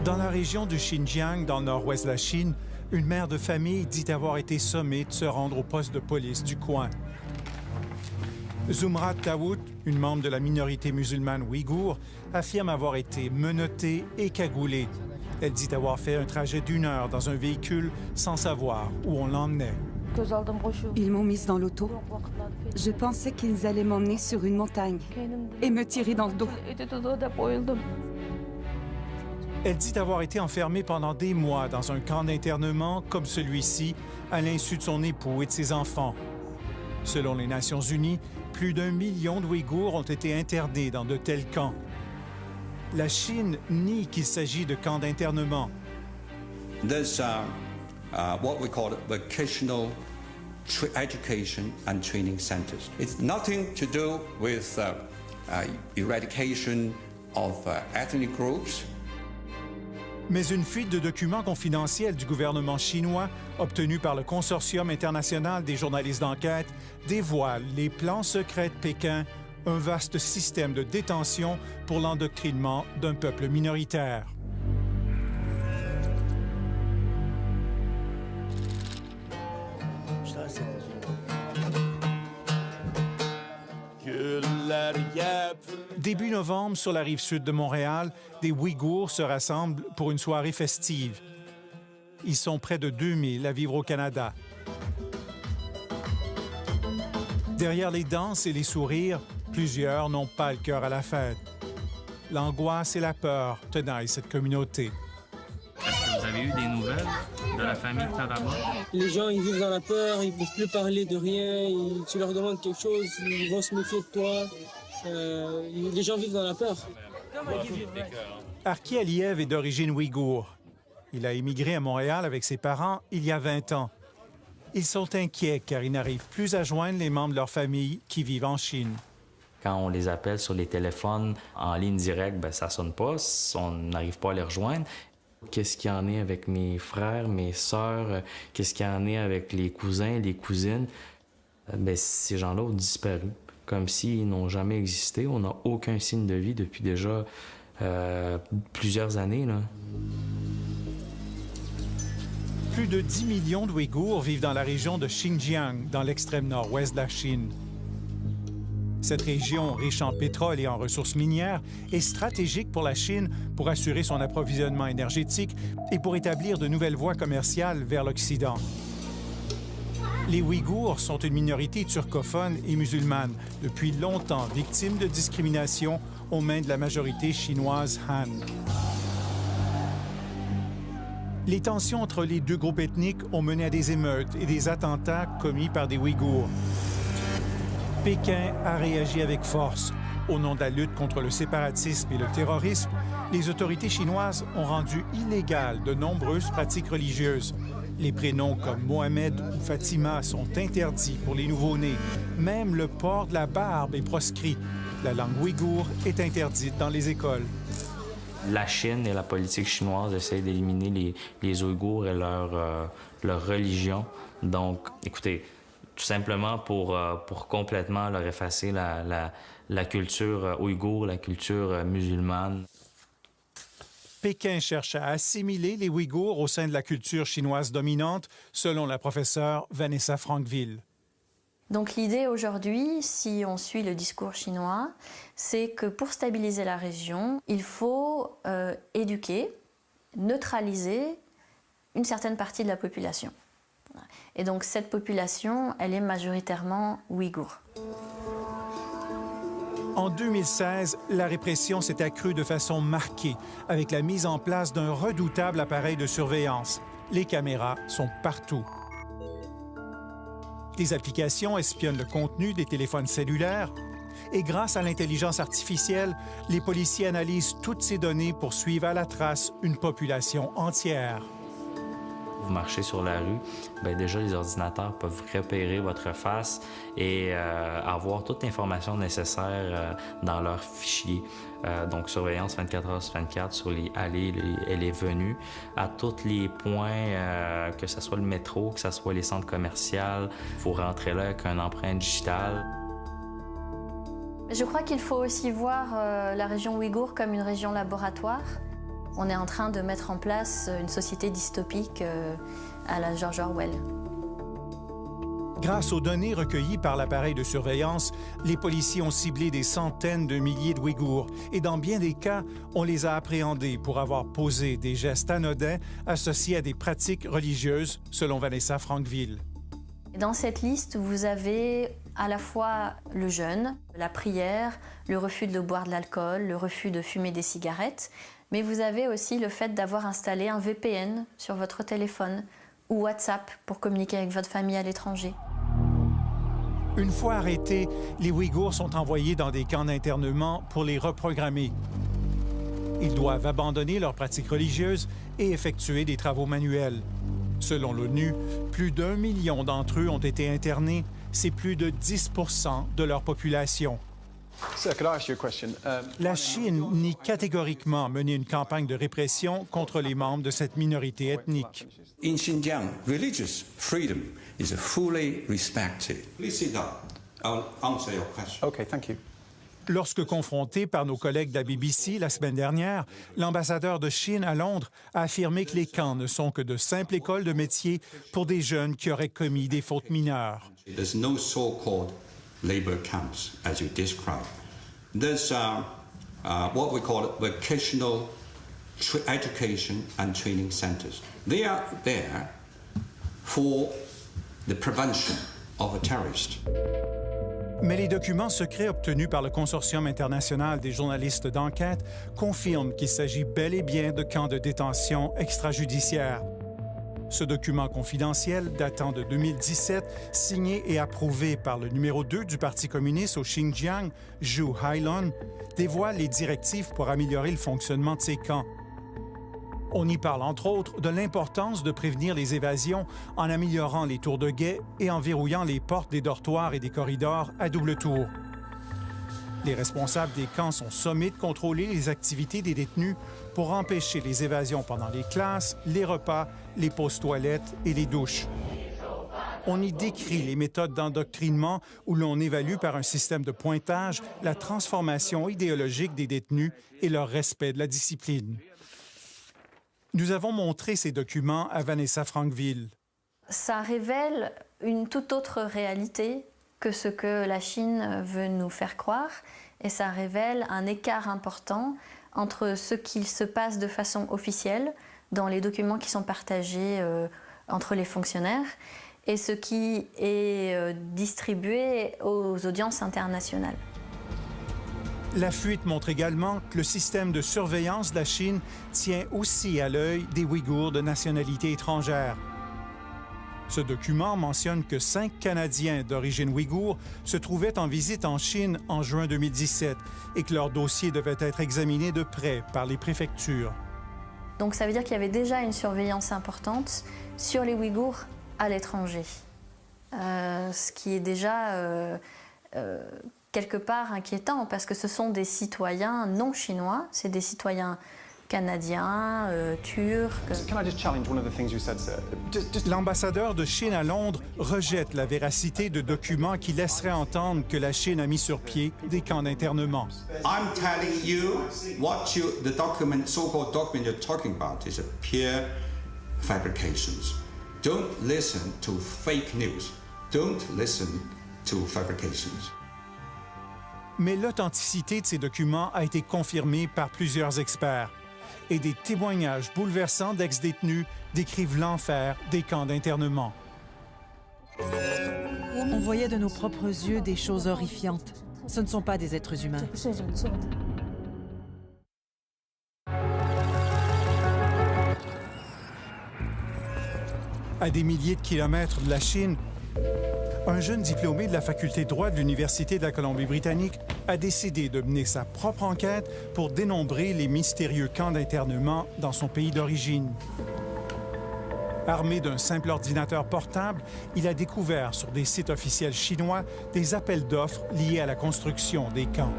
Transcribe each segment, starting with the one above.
Dans la région du Xinjiang, dans le nord-ouest de la Chine, une mère de famille dit avoir été sommée de se rendre au poste de police du coin. Zumrat Dawood, une membre de la minorité musulmane ouïghour, affirme avoir été menottée et cagoulée. Elle dit avoir fait un trajet d'1 heure dans un véhicule sans savoir où on l'emmenait. Ils m'ont mise dans l'auto. Je pensais qu'ils allaient m'emmener sur une montagne et me tirer dans le dos. Elle dit avoir été enfermée pendant des mois dans un camp d'internement comme celui-ci, à l'insu de son époux et de ses enfants. Selon les Nations unies, plus d'1 million d'Ouïghours ont été internés dans de tels camps. La Chine nie qu'il s'agit de camps d'internement. There's what we call vocational education and training centers. It's nothing to do with eradication of ethnic groups. Mais une fuite de documents confidentiels du gouvernement chinois, obtenue par le Consortium international des journalistes d'enquête, dévoile les plans secrets de Pékin, un vaste système de détention pour l'endoctrinement d'un peuple minoritaire. Début novembre, sur la rive sud de Montréal, des Ouïghours se rassemblent pour une soirée festive. Ils sont près de 2000 à vivre au Canada. Derrière les danses et les sourires, plusieurs n'ont pas le cœur à la fête. L'angoisse et la peur tenaillent cette communauté. Est-ce que vous avez eu des nouvelles de la famille qui est là-bas? Les gens, ils vivent dans la peur, ils ne peuvent plus parler de rien. Tu leur demandes quelque chose, ils vont se méfier de toi. Les gens vivent dans la peur. Arki Aliev est d'origine ouïghour. Il a émigré à Montréal avec ses parents il y a 20 ans. Ils sont inquiets car ils n'arrivent plus à joindre les membres de leur famille qui vivent en Chine. Quand on les appelle sur les téléphones en ligne directe, ça ne sonne pas, on n'arrive pas à les rejoindre. Qu'est-ce qu'il y en est avec mes frères, mes sœurs? Qu'est-ce qu'il y en est avec les cousins, les cousines? Ces gens-là ont disparu, comme s'ils n'ont jamais existé. On n'a aucun signe de vie depuis déjà plusieurs années, là. Plus de 10 millions d'Ouïghours vivent dans la région de Xinjiang, dans l'extrême nord-ouest de la Chine. Cette région, riche en pétrole et en ressources minières, est stratégique pour la Chine pour assurer son approvisionnement énergétique et pour établir de nouvelles voies commerciales vers l'Occident. Les Ouïghours sont une minorité turcophone et musulmane, depuis longtemps victime de discrimination aux mains de la majorité chinoise Han. Les tensions entre les deux groupes ethniques ont mené à des émeutes et des attentats commis par des Ouïghours. Pékin a réagi avec force. Au nom de la lutte contre le séparatisme et le terrorisme, les autorités chinoises ont rendu illégales de nombreuses pratiques religieuses. Les prénoms comme Mohamed ou Fatima sont interdits pour les nouveau-nés. Même le port de la barbe est proscrit. La langue ouïghour est interdite dans les écoles. La Chine et la politique chinoise essayent d'éliminer les Ouïghours et leur religion. Donc, écoutez, tout simplement pour complètement leur effacer la culture ouïghour, la culture musulmane. Pékin cherche à assimiler les Ouïghours au sein de la culture chinoise dominante, selon la professeure Vanessa Frankville. Donc l'idée aujourd'hui, si on suit le discours chinois, c'est que pour stabiliser la région, il faut éduquer, neutraliser une certaine partie de la population. Et donc cette population, elle est majoritairement ouïghour. En 2016, la répression s'est accrue de façon marquée avec la mise en place d'un redoutable appareil de surveillance. Les caméras sont partout. Des applications espionnent le contenu des téléphones cellulaires et grâce à l'intelligence artificielle, les policiers analysent toutes ces données pour suivre à la trace une population entière. Vous marchez sur la rue, déjà les ordinateurs peuvent repérer votre face et avoir toute l'information nécessaire dans leur fichier. Donc surveillance 24 heures sur 24 sur les allées et les venues, à tous les points, que ce soit le métro, que ce soit les centres commerciaux. Il faut rentrer là avec une empreinte digitale. Je crois qu'il faut aussi voir la région ouïghour comme une région laboratoire. On est en train de mettre en place une société dystopique à la George Orwell. Grâce aux données recueillies par l'appareil de surveillance, les policiers ont ciblé des centaines de milliers de Ouïghours et dans bien des cas, on les a appréhendés pour avoir posé des gestes anodins associés à des pratiques religieuses, selon Vanessa Frankville. Dans cette liste, vous avez à la fois le jeûne, la prière, le refus de boire de l'alcool, le refus de fumer des cigarettes, mais vous avez aussi le fait d'avoir installé un VPN sur votre téléphone ou WhatsApp pour communiquer avec votre famille à l'étranger. Une fois arrêtés, les Ouïghours sont envoyés dans des camps d'internement pour les reprogrammer. Ils doivent abandonner leurs pratiques religieuses et effectuer des travaux manuels. Selon l'ONU, plus d'1 million d'entre eux ont été internés. C'est plus de 10 % de leur population. La Chine nie catégoriquement mener une campagne de répression contre les membres de cette minorité ethnique. In Xinjiang, religious freedom is fully respected. Please sit down. I'll answer your question. Okay, thank you. Lorsque confronté par nos collègues de la BBC la semaine dernière, l'ambassadeur de Chine à Londres a affirmé que les camps ne sont que de simples écoles de métier pour des jeunes qui auraient commis des fautes mineures. There's no so-called labor camps, as you described. There's what we call vocational education and training centers. They are there for the prevention of a terrorist. Mais les documents secrets obtenus par le Consortium international des journalistes d'enquête confirment qu'il s'agit bel et bien de camps de détention extrajudiciaires. Ce document confidentiel, datant de 2017, signé et approuvé par le numéro 2 du Parti communiste au Xinjiang, Zhu Hailun, dévoile les directives pour améliorer le fonctionnement de ces camps. On y parle entre autres de l'importance de prévenir les évasions en améliorant les tours de guet et en verrouillant les portes des dortoirs et des corridors à double tour. Les responsables des camps sont sommés de contrôler les activités des détenus pour empêcher les évasions pendant les classes, les repas, les pauses toilettes et les douches. On y décrit les méthodes d'endoctrinement où l'on évalue par un système de pointage la transformation idéologique des détenus et leur respect de la discipline. Nous avons montré ces documents à Vanessa Frankville. Ça révèle une toute autre réalité que ce que la Chine veut nous faire croire, et ça révèle un écart important entre ce qu'il se passe de façon officielle dans les documents qui sont partagés entre les fonctionnaires et ce qui est distribué aux audiences internationales. La fuite montre également que le système de surveillance de la Chine tient aussi à l'œil des Ouïghours de nationalité étrangère. Ce document mentionne que 5 Canadiens d'origine ouïghour se trouvaient en visite en Chine en juin 2017 et que leur dossier devait être examiné de près par les préfectures. Donc ça veut dire qu'il y avait déjà une surveillance importante sur les Ouïghours à l'étranger, ce qui est déjà quelque part inquiétant parce que ce sont des citoyens non chinois, c'est des citoyens canadiens, turcs. L'ambassadeur de Chine à Londres rejette la véracité de documents qui laisseraient entendre que la Chine a mis sur pied des camps d'internement. I'm telling you what the document, so-called document you're talking about is a pure fabrications. Don't listen to fake news. Don't listen to fabrications. Mais l'authenticité de ces documents a été confirmée par plusieurs experts. Et des témoignages bouleversants d'ex-détenus décrivent l'enfer des camps d'internement. On voyait de nos propres yeux des choses horrifiantes. Ce ne sont pas des êtres humains. À des milliers de kilomètres de la Chine, un jeune diplômé de la faculté de droit de l'Université de la Colombie-Britannique a décidé de mener sa propre enquête pour dénombrer les mystérieux camps d'internement dans son pays d'origine. Armé d'un simple ordinateur portable, il a découvert sur des sites officiels chinois des appels d'offres liés à la construction des camps.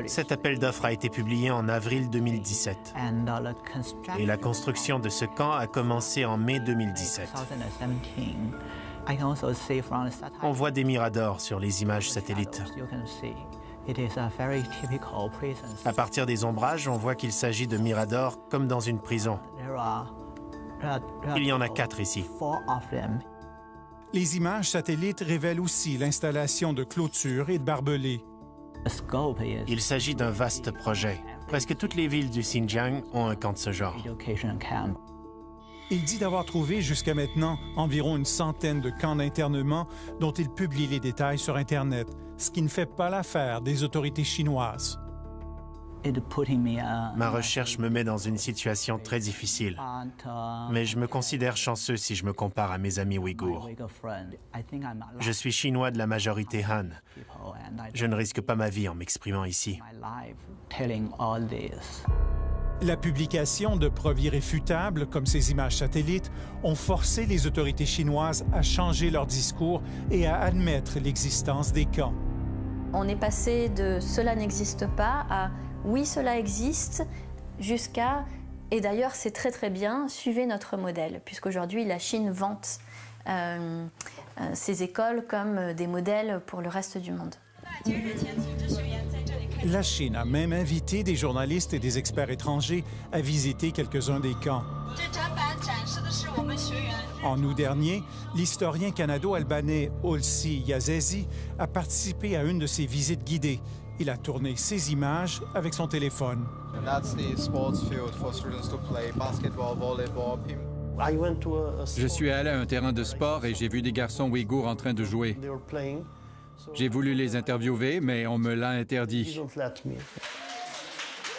Cet appel d'offres a été publié en avril 2017 et la construction de ce camp a commencé en mai 2017. On voit des miradors sur les images satellites. À partir des ombrages, on voit qu'il s'agit de miradors comme dans une prison. Il y en a 4 ici. Les images satellites révèlent aussi l'installation de clôtures et de barbelés. Il s'agit d'un vaste projet. Presque toutes les villes du Xinjiang ont un camp de ce genre. Il dit d'avoir trouvé jusqu'à maintenant environ une centaine de camps d'internement dont il publie les détails sur Internet, ce qui ne fait pas l'affaire des autorités chinoises. Ma recherche me met dans une situation très difficile, mais je me considère chanceux si je me compare à mes amis ouïghours. Je suis chinois de la majorité Han. Je ne risque pas ma vie en m'exprimant ici. La publication de preuves irréfutables, comme ces images satellites, ont forcé les autorités chinoises à changer leur discours et à admettre l'existence des camps. On est passé de « cela n'existe pas » à « oui, cela existe » jusqu'à « et d'ailleurs, c'est très très bien, suivez notre modèle », puisqu'aujourd'hui, la Chine vante ces écoles comme des modèles pour le reste du monde. La Chine a même invité des journalistes et des experts étrangers à visiter quelques-uns des camps. En août dernier, l'historien canado-albanais Olsi Yazezi a participé à une de ces visites guidées. Il a tourné ses images avec son téléphone. Je suis allé à un terrain de sport et j'ai vu des garçons ouïghours en train de jouer. J'ai voulu les interviewer, mais on me l'a interdit.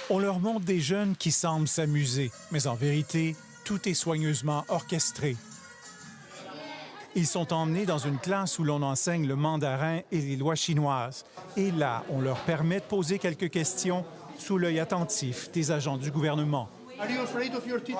On leur montre des jeunes qui semblent s'amuser, mais en vérité, tout est soigneusement orchestré. Ils sont emmenés dans une classe où l'on enseigne le mandarin et les lois chinoises. Et là, on leur permet de poser quelques questions sous l'œil attentif des agents du gouvernement. Are you afraid of your teachers?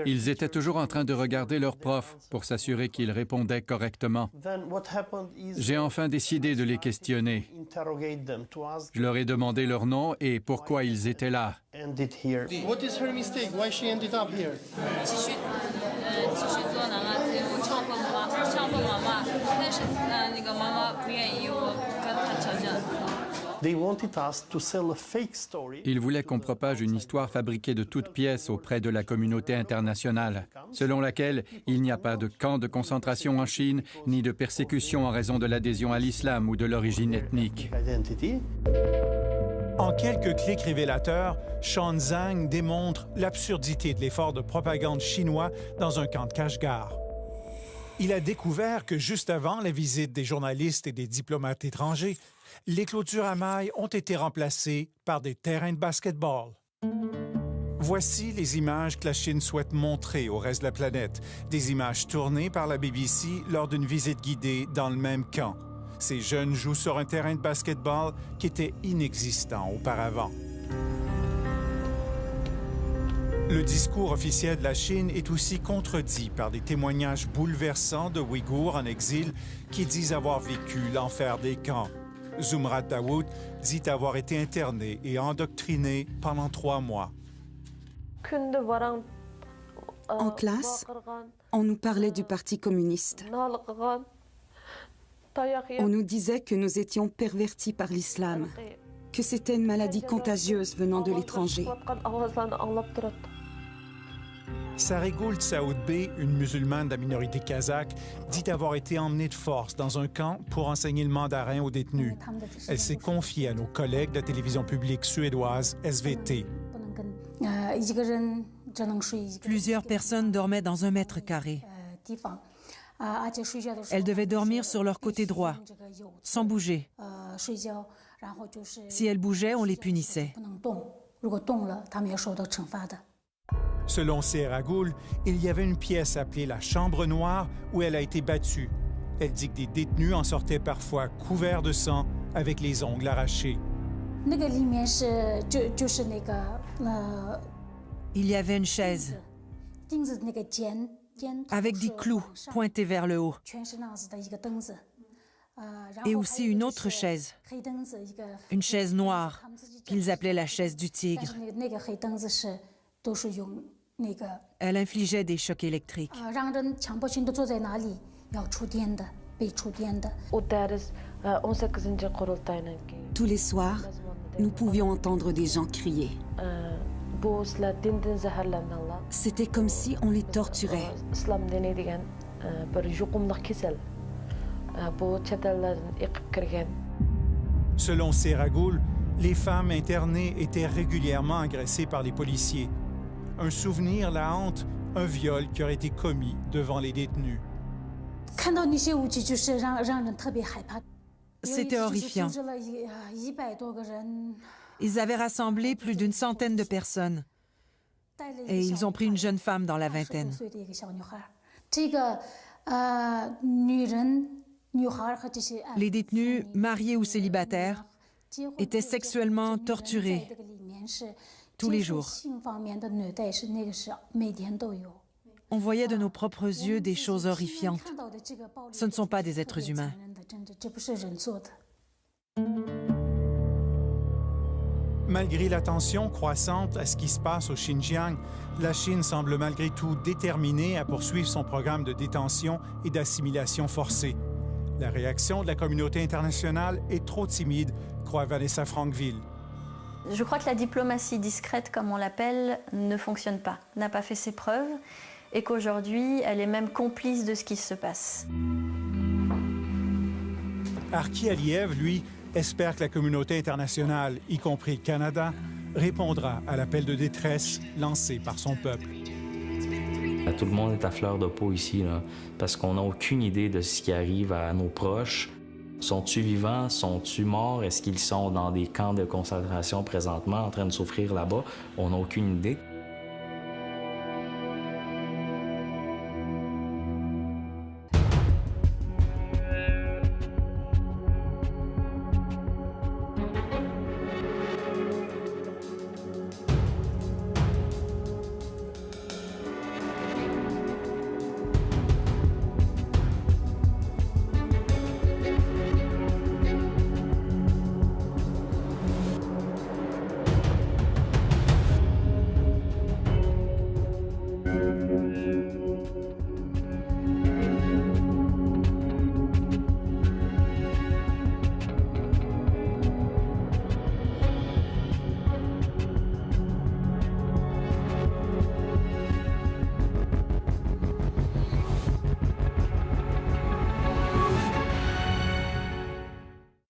Ils étaient toujours en train de regarder leurs profs pour s'assurer qu'ils répondaient correctement. J'ai enfin décidé de les questionner. Je leur ai demandé leur nom et pourquoi ils étaient là. What is her mistake? Why she ended up here? Ils voulaient qu'on propage une histoire fabriquée de toutes pièces auprès de la communauté internationale, selon laquelle il n'y a pas de camp de concentration en Chine, ni de persécution en raison de l'adhésion à l'islam ou de l'origine ethnique. En quelques clics révélateurs, Sean Zhang démontre l'absurdité de l'effort de propagande chinois dans un camp de Kashgar. Il a découvert que juste avant la visite des journalistes et des diplomates étrangers, les clôtures à mailles ont été remplacées par des terrains de basket-ball. Voici les images que la Chine souhaite montrer au reste de la planète, des images tournées par la BBC lors d'une visite guidée dans le même camp. Ces jeunes jouent sur un terrain de basket-ball qui était inexistant auparavant. Le discours officiel de la Chine est aussi contredit par des témoignages bouleversants de Ouïghours en exil qui disent avoir vécu l'enfer des camps. Zumrat Dawood dit avoir été interné et endoctriné pendant 3 mois. En classe, on nous parlait du Parti communiste. On nous disait que nous étions pervertis par l'islam, que c'était une maladie contagieuse venant de l'étranger. Saregoul Tsaoudbé, une musulmane de la minorité kazakh, dit avoir été emmenée de force dans un camp pour enseigner le mandarin aux détenus. Elle s'est confiée à nos collègues de la télévision publique suédoise SVT. Plusieurs personnes dormaient dans 1 mètre carré. Elles devaient dormir sur leur côté droit, sans bouger. Si elles bougeaient, on les punissait. Selon Seragoul, il y avait une pièce appelée la Chambre noire où elle a été battue. Elle dit que des détenus en sortaient parfois couverts de sang avec les ongles arrachés. Il y avait une chaise avec des clous pointés vers le haut. Et aussi une autre chaise. Une chaise noire, qu'ils appelaient la chaise du tigre. Elle infligeait des chocs électriques. Tous les soirs, nous pouvions entendre des gens crier. C'était comme si on les torturait. Selon Seragoul, les femmes internées étaient régulièrement agressées par les policiers. Un souvenir la hante, un viol qui aurait été commis devant les détenus. C'était horrifiant. Ils avaient rassemblé plus d'une centaine de personnes. Et ils ont pris une jeune femme dans la vingtaine. Les détenus, mariés ou célibataires, étaient sexuellement torturés tous les jours. On voyait de nos propres yeux des choses horrifiantes. Ce ne sont pas des êtres humains. Malgré l'attention croissante à ce qui se passe au Xinjiang, la Chine semble malgré tout déterminée à poursuivre son programme de détention et d'assimilation forcée. La réaction de la communauté internationale est trop timide, croit Vanessa Frankville. Je crois que la diplomatie discrète, comme on l'appelle, ne fonctionne pas, n'a pas fait ses preuves, et qu'aujourd'hui, elle est même complice de ce qui se passe. Arki Aliev, lui, espère que la communauté internationale, y compris le Canada, répondra à l'appel de détresse lancé par son peuple. Tout le monde est à fleur de peau ici, là, parce qu'on n'a aucune idée de ce qui arrive à nos proches. Sont-ils vivants? Sont-ils morts? Est-ce qu'ils sont dans des camps de concentration présentement en train de souffrir là-bas? On n'a aucune idée.